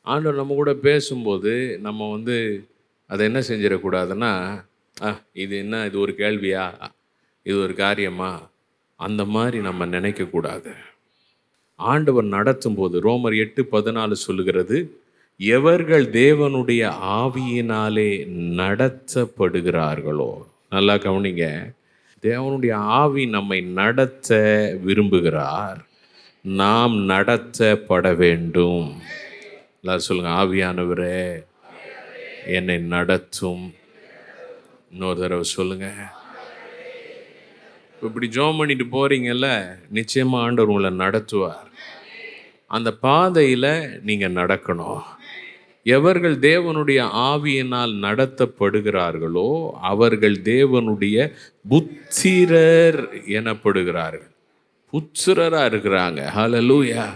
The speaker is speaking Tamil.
ஆண்டவர் நம்ம கூட பேசும்போது நம்ம வந்து அதை என்ன செஞ்சிடக்கூடாதுன்னா, இது என்ன, இது ஒரு கேள்வியா, இது ஒரு காரியமா, அந்த மாதிரி நம்ம நினைக்கக்கூடாது. ஆண்டவர் நடத்தும்போது ரோமர் 8:14 சொல்லுகிறது, எவர்கள் தேவனுடைய ஆவியினாலே நடத்தப்படுகிறார்களோ. நல்லா கவனிங்க, தேவனுடைய ஆவி நம்மை நடத்த விரும்புகிறார், நாம் நடத்தப்பட வேண்டும். எல்லாரும் சொல்லுங்க, ஆவியானவரே என்னை நடத்தும். இன்னொரு தடவை சொல்லுங்க. இப்படி ஜெபம் பண்ணிட்டு போறீங்கல்ல, நிச்சயமா ஆண்டவர் உங்களை நடத்துவார். அந்த பாதையில் நீங்கள் நடக்கணும். எவர்கள் தேவனுடைய ஆவியினால் நடத்தப்படுகிறார்களோ அவர்கள் தேவனுடைய புத்திரர் எனப்படுகிறார்கள். புத்திரராக இருக்கிறாங்க. ஹல்லேலூயா.